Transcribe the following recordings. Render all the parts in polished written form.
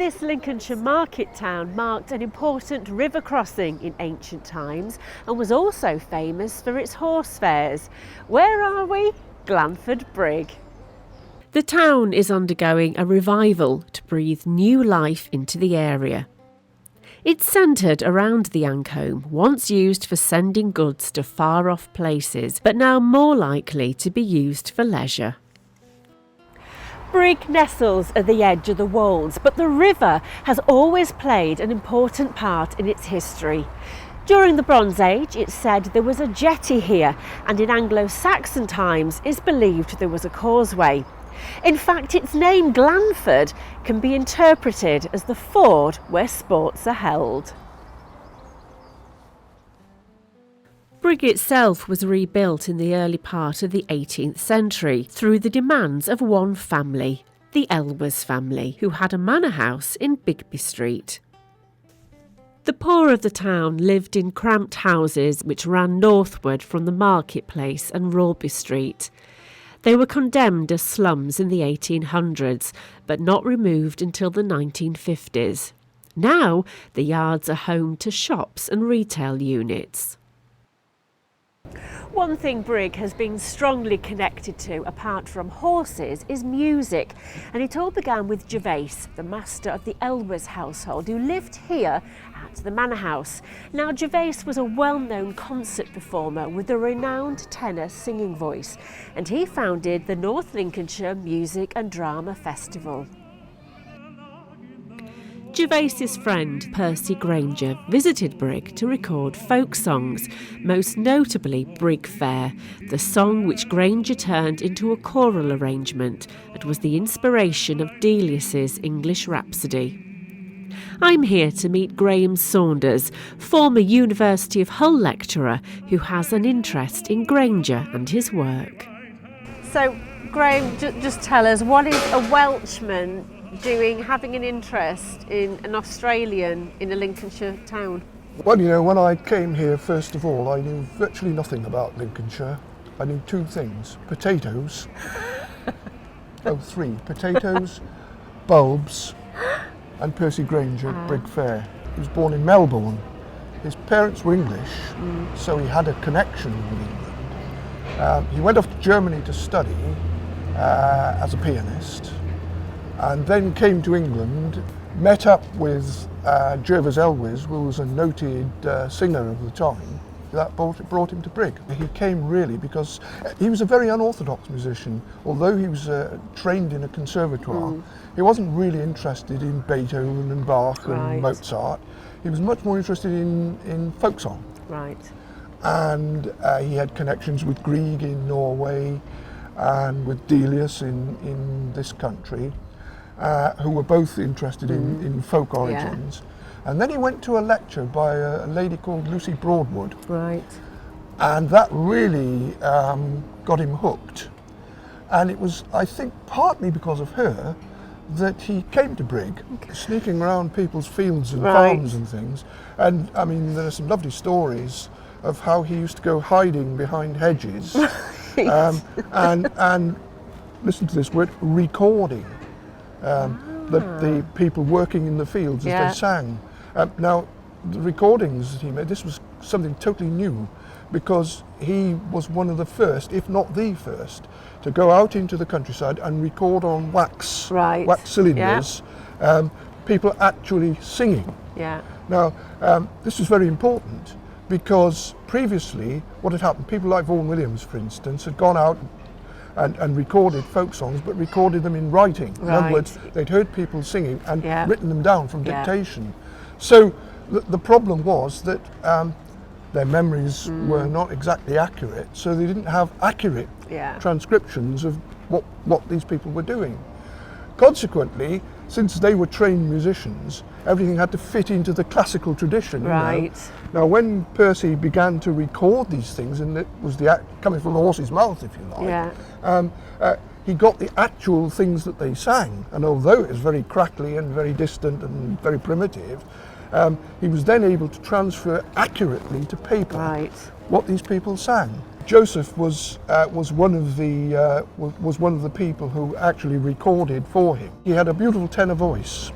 This Lincolnshire market town marked an important river crossing in ancient times and was also famous for its horse fairs. Where are we? Glanford Brigg. The town is undergoing a revival to breathe new life into the area. It's centred around the Ancombe, once used for sending goods to far-off places, but now more likely to be used for leisure. Brigg nestles at the edge of the Wolds, but the river has always played an important part in its history. During the Bronze Age, it's said there was a jetty here, and in Anglo-Saxon times it's believed there was a causeway. In fact, its name Glanford can be interpreted as the ford where sports are held. Brigg itself was rebuilt in the early part of the 18th century through the demands of one family, the Elwes family, who had a manor house in Bigby Street. The poor of the town lived in cramped houses which ran northward from the marketplace and Rawby Street. They were condemned as slums in the 1800s, but not removed until the 1950s. Now, the yards are home to shops and retail units. One thing Brigg has been strongly connected to, apart from horses, is music. And it all began with Gervase, the master of the Elwes household, who lived here at the manor house. Now, Gervase was a well-known concert performer with a renowned tenor singing voice, and he founded the North Lincolnshire Music and Drama Festival. Gervase's friend Percy Grainger visited Brigg to record folk songs, most notably Brigg Fair, the song which Grainger turned into a choral arrangement and was the inspiration of Delius's English Rhapsody. I'm here to meet Graham Saunders, former University of Hull lecturer who has an interest in Grainger and his work. So, Graham, just tell us, what is a Welshman having an interest in an Australian in a Lincolnshire town? Well, you know, when I came here, first of all, I knew virtually nothing about Lincolnshire. I knew two things: potatoes, three, potatoes, bulbs, and Percy Grainger at Brigg Fair. He was born in Melbourne. His parents were English, so he had a connection with England. He went off to Germany to study as a pianist, and then came to England, met up with Gervase Elwes, who was a noted singer of the time. That brought him to Brigg. He came really because he was a very unorthodox musician. Although he was trained in a conservatoire, he wasn't really interested in Beethoven and Bach and Mozart. He was much more interested in folk song. Right. And he had connections with Brigg in Norway and with Delius in this country, who were both interested in folk origins. And then he went to a lecture by a lady called Lucy Broadwood. Right. And that really got him hooked. And it was, I think, partly because of her that he came to Brigg, sneaking around people's fields and farms and things. And I mean, there are some lovely stories of how he used to go hiding behind hedges and listen to this word, recording the people working in the fields as they sang. Now, the recordings that he made, this was something totally new, because he was one of the first, if not the first, to go out into the countryside and record on wax cylinders, people actually singing. Yeah. Now, this was very important, because previously what had happened, people like Vaughan Williams, for instance, had gone out and recorded folk songs, but recorded them in writing. In other words, they'd heard people singing and written them down from dictation. So the problem was that their memories were not exactly accurate, so they didn't have accurate transcriptions of what these people were doing. Consequently, since they were trained musicians, everything had to fit into the classical tradition. Right. Now, when Percy began to record these things, and it was coming from the horse's mouth, if you like, he got the actual things that they sang. And although it was very crackly and very distant and very primitive, he was then able to transfer accurately to paper what these people sang. Joseph was one of the people who actually recorded for him. He had a beautiful tenor voice,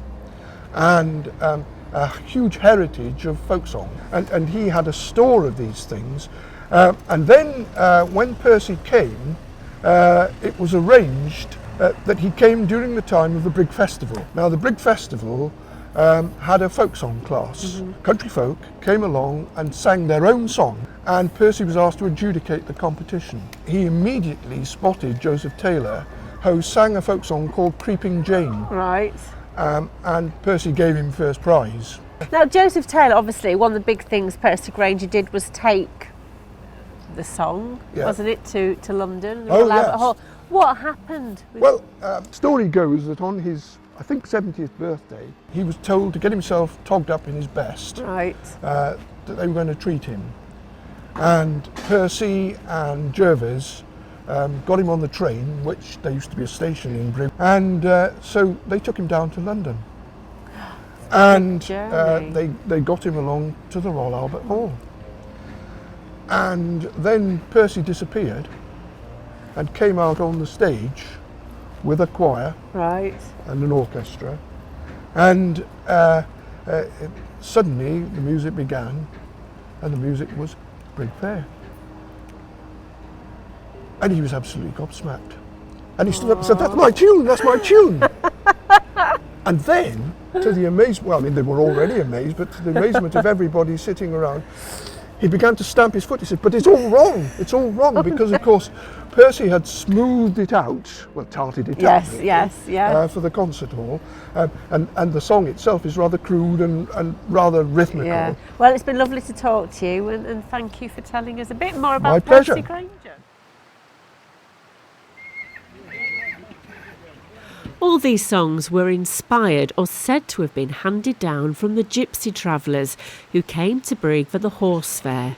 and a huge heritage of folk song. And he had a store of these things. And then when Percy came, it was arranged that he came during the time of the Brigg Festival. Now the Brigg Festival had a folk song class. Country folk came along and sang their own song, and Percy was asked to adjudicate the competition. He immediately spotted Joseph Taylor, who sang a folk song called Creeping Jane. Right. And Percy gave him first prize. Now, Joseph Taylor, obviously, one of the big things Percy Grainger did was take the song, wasn't it, to London? Oh, yes. Hall. What happened? Well, story goes that on his, I think, 70th birthday, he was told to get himself togged up in his best, Right. That they were going to treat him. And Percy and Jervis got him on the train, which there used to be a station in Brigg, and so they took him down to London. And they got him along to the Royal Albert Hall. And then Percy disappeared and came out on the stage with a choir, right, and an orchestra, and suddenly the music began, and the music was Brigg Fair. And he was absolutely gobsmacked. And he stood up and said, "That's my tune, that's my tune." And then, to the amazement, well, I mean, they were already amazed, but to the amazement of everybody sitting around, he began to stamp his foot. He said, "But it's all wrong, because of course Percy had smoothed it out, well, tarted it out, for the concert hall, and the song itself is rather crude and rather rhythmical." Yeah. Well, it's been lovely to talk to you, and thank you for telling us a bit more about My pleasure. Percy Grainger. All these songs were inspired or said to have been handed down from the gypsy travellers who came to Brigg for the horse fair.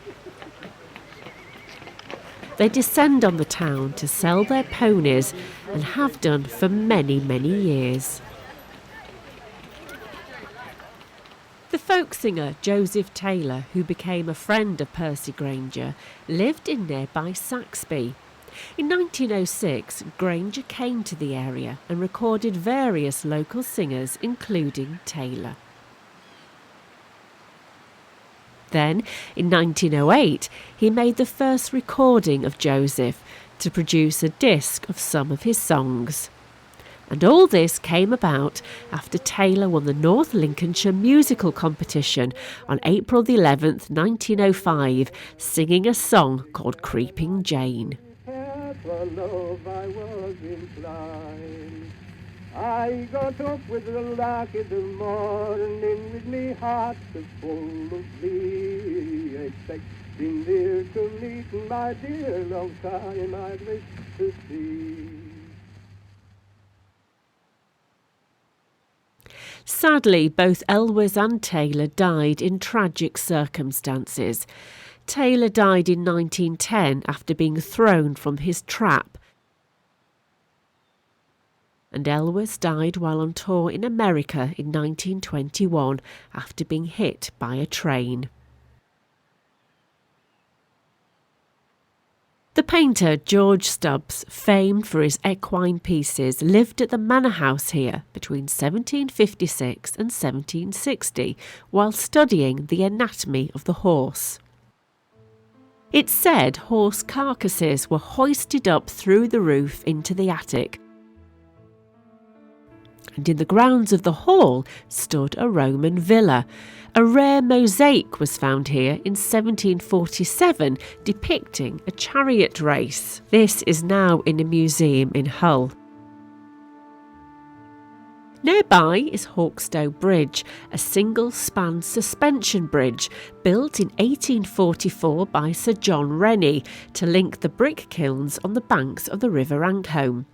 They descend on the town to sell their ponies and have done for many, many years. The folk singer Joseph Taylor, who became a friend of Percy Grainger, lived in nearby Saxby. In 1906, Grainger came to the area and recorded various local singers, including Taylor. Then, in 1908, he made the first recording of Joseph to produce a disc of some of his songs. And all this came about after Taylor won the North Lincolnshire musical competition on April the 11th, 1905, singing a song called Creeping Jane. For love I was inclined. I got up with the lark in the morning, with me heart so full of glee, expecting there to meet my dear, long time I wish to see. Sadly, both Elwes and Taylor died in tragic circumstances. Taylor died in 1910 after being thrown from his trap, and Elwes died while on tour in America in 1921 after being hit by a train. The painter George Stubbs, famed for his equine pieces, lived at the manor house here between 1756 and 1760 while studying the anatomy of the horse. It's said horse carcasses were hoisted up through the roof into the attic, and in the grounds of the hall stood a Roman villa. A rare mosaic was found here in 1747 depicting a chariot race. This is now in a museum in Hull. Nearby is Hawkstow Bridge, a single-span suspension bridge built in 1844 by Sir John Rennie to link the brick kilns on the banks of the River Ancombe.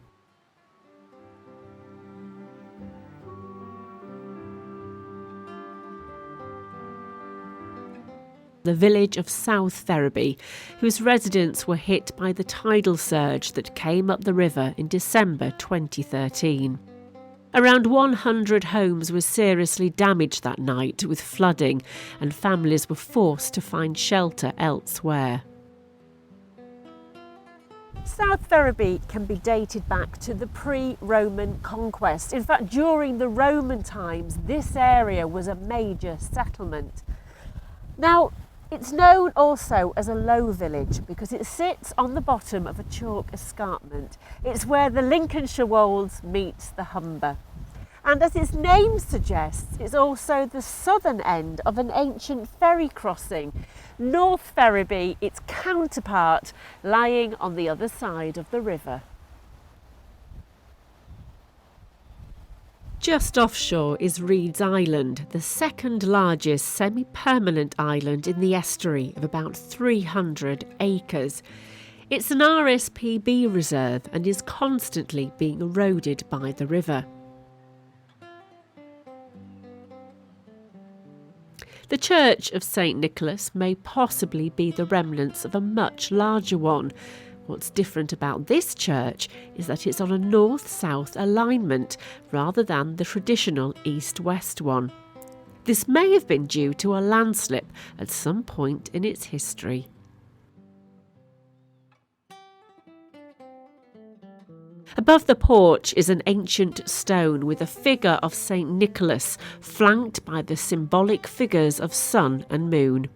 The village of South Ferriby, whose residents were hit by the tidal surge that came up the river in December 2013. Around 100 homes were seriously damaged that night with flooding, and families were forced to find shelter elsewhere. South Ferriby can be dated back to the pre-Roman conquest. In fact, during the Roman times, this area was a major settlement. Now, it's known also as a low village because it sits on the bottom of a chalk escarpment. It's where the Lincolnshire wolds meets the Humber. And as its name suggests, it's also the southern end of an ancient ferry crossing, North Ferriby, its counterpart, lying on the other side of the river. Just offshore is Reed's Island, the second largest semi-permanent island in the estuary of about 300 acres. It's an RSPB reserve and is constantly being eroded by the river. The Church of St Nicholas may possibly be the remnants of a much larger one. What's different about this church is that it's on a north-south alignment rather than the traditional east-west one. This may have been due to a landslip at some point in its history. Above the porch is an ancient stone with a figure of St Nicholas, flanked by the symbolic figures of sun and moon.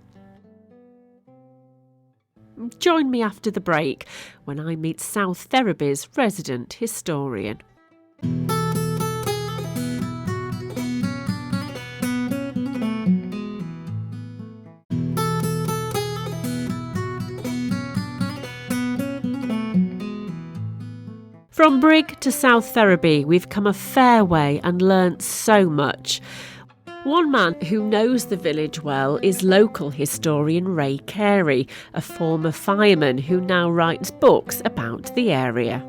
Join me after the break when I meet South Ferriby's resident historian. From Brigg to South Ferriby, we've come a fair way and learnt so much. One man who knows the village well is local historian Ray Caret, a former fireman who now writes books about the area.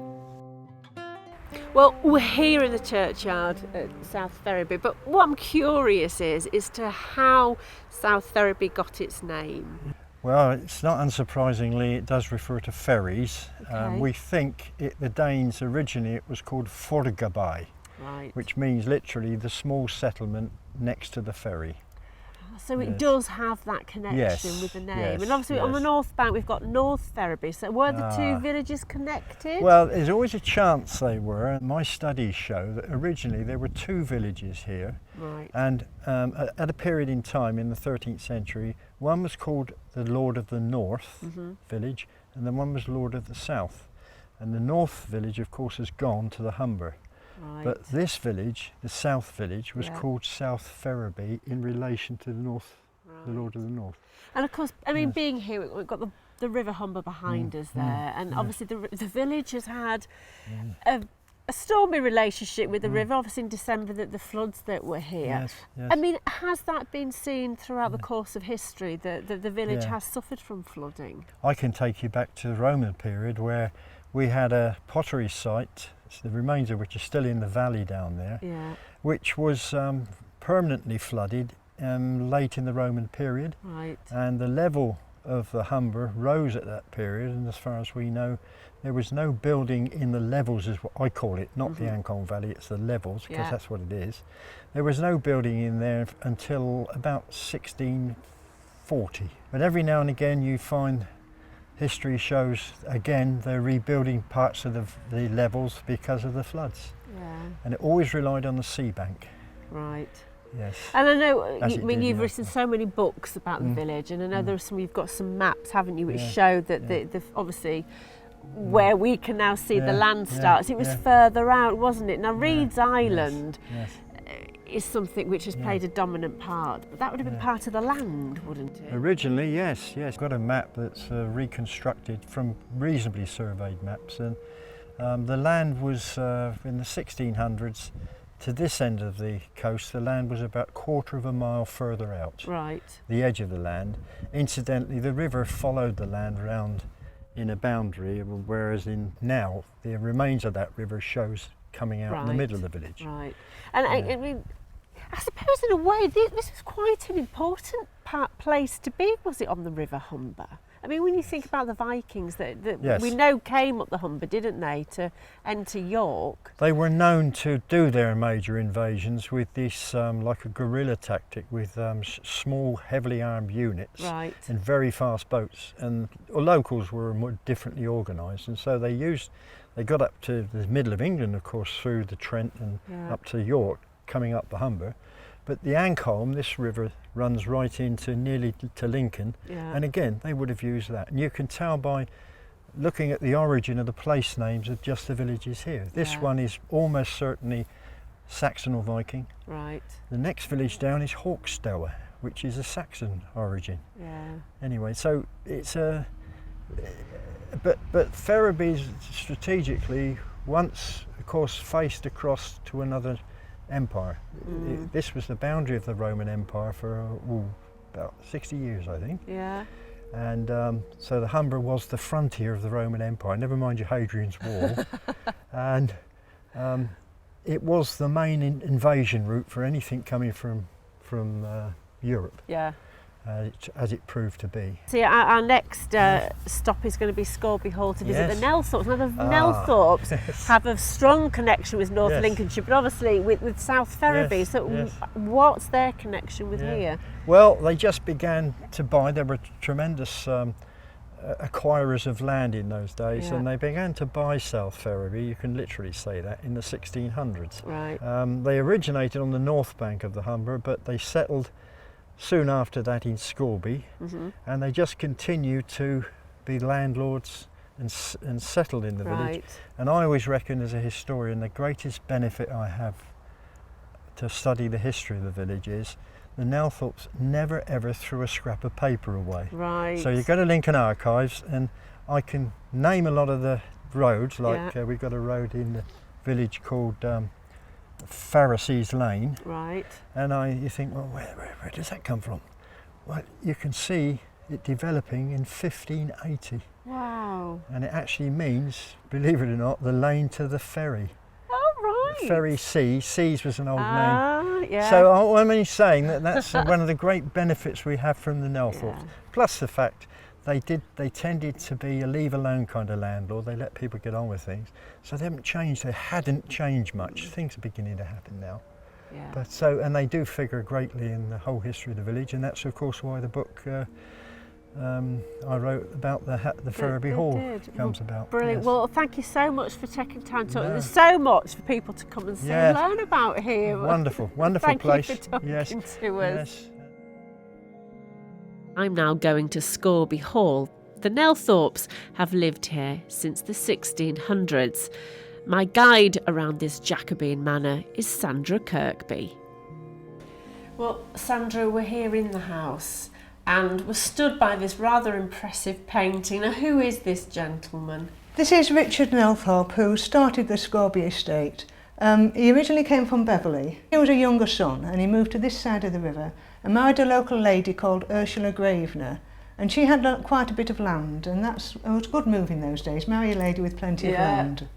Well, we're here in the churchyard at South Ferriby, but what I'm curious is to how South Ferriby got its name. Well, it's not unsurprisingly, it does refer to ferries. Okay. We think the Danes originally it was called Forgaby, Right. which means literally the small settlement next to the ferry. So it Yes. does have that connection Yes, with the name. yes, And obviously on the yes. north bank we've got North Ferriby. So were the two Ah. villages connected? Well, there's always a chance they were. My studies show that originally there were two villages here, Right. and at a period in time in the 13th century, one was called the Lord of the North village, and then one was Lord of the South. And the North village, of course, has gone to the Humber. Right. But this village, the South village, was Yeah. called South Ferriby in relation to the North, the Lord of the North. And of course, I mean, Yes. being here, we've got the River Humber behind us there, and obviously the village has had a stormy relationship with the river. Obviously, in December, the floods that were here. Yes, yes. I mean, has that been seen throughout the course of history that the village Yeah. has suffered from flooding? I can take you back to the Roman period where we had a pottery site, the remains of which are still in the valley down there, Yeah. which was permanently flooded late in the Roman period, Right. and the level of the Humber rose at that period, and as far as we know there was no building in the levels, is what I call it, not the Ancon Valley, it's the levels, because Yeah. that's what it is. There was no building in there until about 1640, but every now and again you find history shows again they're rebuilding parts of the levels because of the floods, Yeah. and it always relied on the sea bank. Right. Yes. And I know, As it did, you've yeah. written so many books about the village, and I know you've got some maps, haven't you, which Yeah. show that the obviously where we can now see the Yeah, land yeah, starts. It was yeah. further out, wasn't it? Now, Reed's Yes, Island yes. is something which has played a dominant part, but that would have been part of the land, wouldn't it? Originally, yes. I've got a map that's reconstructed from reasonably surveyed maps, and the land was in the 1600s. To this end of the coast, the land was about 1/4 of a mile further out, Right. the edge of the land. Incidentally, the river followed the land round in a boundary, whereas now the remains of that river shows coming out in the Right. middle of the village. Right. And I mean, I suppose in a way this was quite an important place to be, was it, on the River Humber? I mean, when you think about the Vikings that Yes. we know came up the Humber, didn't they, to enter York? They were known to do their major invasions with this like a guerrilla tactic with small, heavily armed units Right. and very fast boats. And locals were more differently organised, and so they got up to the middle of England, of course, through the Trent and up to York, coming up the Humber. But the Ancholm, this river, runs right into nearly to Lincoln, and again they would have used that. And you can tell by looking at the origin of the place names of just the villages here. This one is almost certainly Saxon or Viking. Right. The next village down is Hawkstower, which is a Saxon origin. Yeah. Anyway, so it's a... But Ferriby's strategically once, of course, faced across to another empire. This was the boundary of the Roman Empire for about 60 years, I think. Yeah. And so the Humber was the frontier of the Roman Empire, never mind your Hadrian's Wall. And it was the main invasion route for anything coming from Europe. Yeah. As it proved to be. See, our next stop is going to be Scawby Hall to visit the Nelthorpes. Now, the Nelthorpes have a strong connection with North Lincolnshire, but obviously with South Ferriby. What's their connection with here? Well, they just began to buy. There were tremendous acquirers of land in those days, and they began to buy South Ferriby, you can literally say that, in the 1600s. Right. They originated on the north bank of the Humber, but they settled soon after that in Scawby, and they just continued to be landlords and settled in the village. And I always reckon, as a historian, the greatest benefit I have to study the history of the village is the Nelthorpes never ever threw a scrap of paper away. Right. So you go to Lincoln Archives, and I can name a lot of the roads, like we've got a road in the village called Pharisees Lane. Right. And you think, well, where does that come from? Well, you can see it developing in 1580. Wow. And it actually means, believe it or not, the lane to the ferry. Oh, right. Ferry Seas was an old name. Yeah. So I'm only saying that's one of the great benefits we have from the Nelthorpes. Plus the fact they tended to be a leave alone kind of landlord. They let people get on with things. So they haven't changed. They hadn't changed much. Things are beginning to happen now. Yeah. But and they do figure greatly in the whole history of the village, and that's of course why the book I wrote about the Ferriby Hall comes about. Brilliant. Yes. Well, thank you so much for taking time to talk. There's so much for people to come and see and learn about here. Wonderful place. Thank you for talking to us. Yes. I'm now going to Scawby Hall. The Nelthorpes have lived here since the 1600s. My guide around this Jacobean manor is Sandra Kirkby. Well, Sandra, we're here in the house and we're stood by this rather impressive painting. Now, who is this gentleman? This is Richard Nelthorpe, who started the Scawby estate. He originally came from Beverley. He was a younger son and he moved to this side of the river and married a local lady called Ursula Gravener, and she had quite a bit of land, and it was a good move in those days, marry a lady with plenty of land.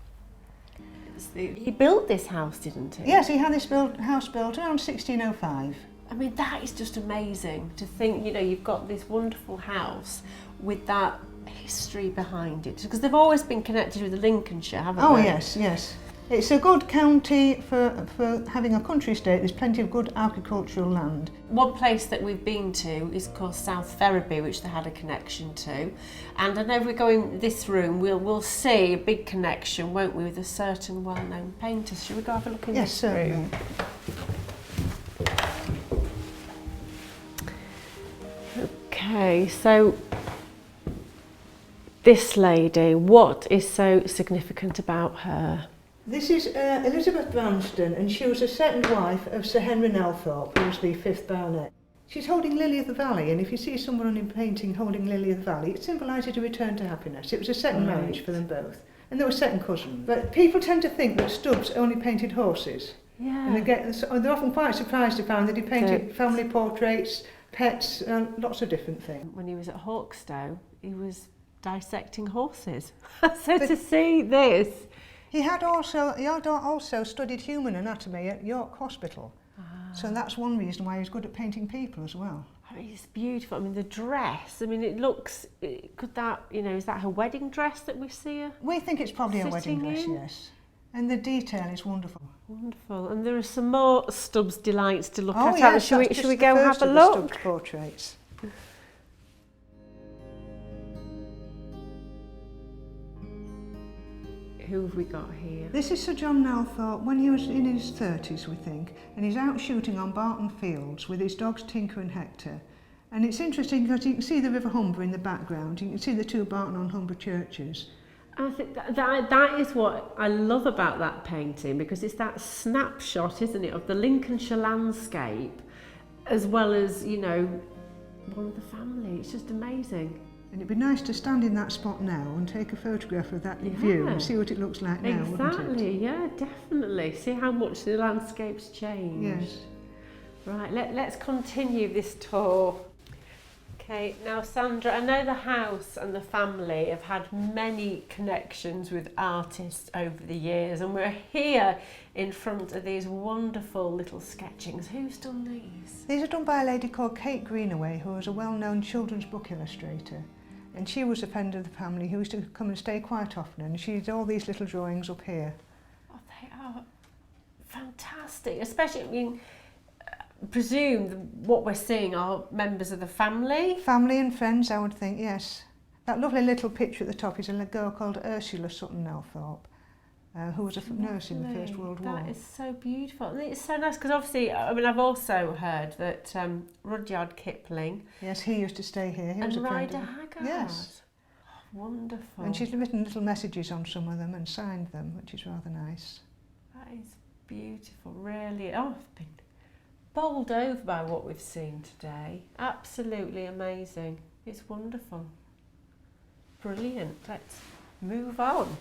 He built this house, didn't he? Yes, he had this house built around 1605. I mean, that is just amazing to think, you've got this wonderful house with that history behind it, because they've always been connected with Lincolnshire, haven't they? Oh, yes. It's a good county for having a country estate. There's plenty of good agricultural land. One place that we've been to is called South Ferriby, which they had a connection to. And I know if we go in this room, we'll see a big connection, won't we, with a certain well-known painter. Shall we go have a look in this room? Okay, so this lady, what is so significant about her? This is Elizabeth Branston, and she was the second wife of Sir Henry Nelthorpe, who was the 5th Baronet. She's holding Lily of the Valley, and if you see someone on a painting holding Lily of the Valley, it symbolises a return to happiness. It was a second marriage for them both, and they were second cousins. But people tend to think that Stubbs only painted horses. Yeah. And they're often quite surprised to find that he painted family portraits, pets, lots of different things. When he was at Hawkstow, he was dissecting horses. So to see this... He had also studied human anatomy at York Hospital. So that's one reason why he was good at painting people as well. I mean, it's beautiful. I mean, the dress, I mean, it looks, could that, you know, is that her wedding dress that we see her? We think it's probably a wedding dress, in? yes. And the detail is wonderful. Wonderful. And there are some more Stubbs delights to look Oh at. yes, Shall that's we just go the have first a of the look? Stubbs portraits. Who have we got here? This is Sir John Nelthorpe when he was in his 30s, we think, and he's out shooting on Barton Fields with his dogs Tinker and Hector. And it's interesting because you can see the River Humber in the background, you can see the two Barton on Humber churches. I think that is what I love about that painting, because it's that snapshot, isn't it, of the Lincolnshire landscape, as well as, you know, one of the family. It's just amazing. And it'd be nice to stand in that spot now and take a photograph of that view and see what it looks like now, wouldn't it? Exactly, yeah, definitely. See how much the landscape's changed. Yes. Right, let's continue this tour. Okay, now Sandra, I know the house and the family have had many connections with artists over the years, and we're here in front of these wonderful little sketchings. Who's done these? These are done by a lady called Kate Greenaway, who was a well-known children's book illustrator. And she was a friend of the family who used to come and stay quite often, and she did all these little drawings up here. Oh, they are fantastic, especially, I mean, presume what we're seeing are members of the family. Family and friends, I would think, yes. That lovely little picture at the top is a girl called Ursula Sutton Nelthorpe, who was a nurse in the First World War. That is so beautiful. And it's so nice because obviously, I mean, I've also heard that Rudyard Kipling. Yes, he used to stay here. He was a friend Rider of... Haggard. Yes. Oh, wonderful. And she's written little messages on some of them and signed them, which is rather nice. That is beautiful, really. Oh, I've been bowled over by what we've seen today. Absolutely amazing. It's wonderful. Brilliant. Let's move on.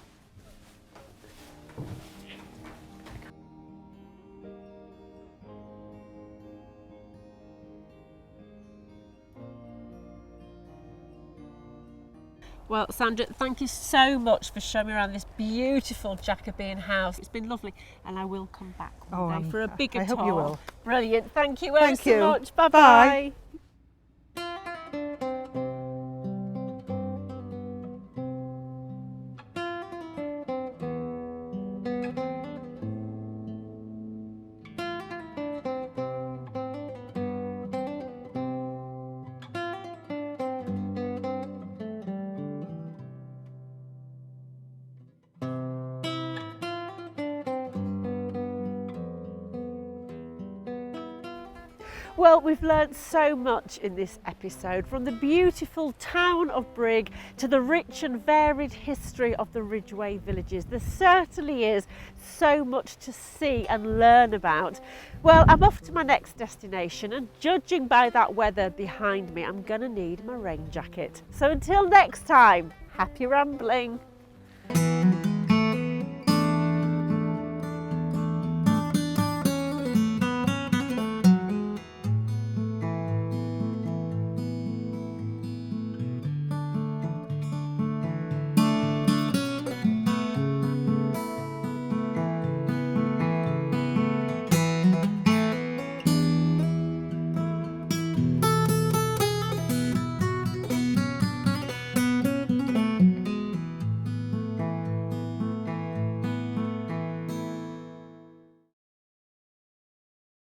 Well, Sandra, thank you so much for showing me around this beautiful Jacobean house. It's been lovely, and I will come back one day for a bigger tour. I hope you will. Brilliant. Thank you ever so much. Bye-bye. Bye. Well, we've learnt so much in this episode, from the beautiful town of Brigg to the rich and varied history of the Ridgeway villages. There certainly is so much to see and learn about. Well, I'm off to my next destination, and judging by that weather behind me, I'm going to need my rain jacket. So until next time, happy rambling.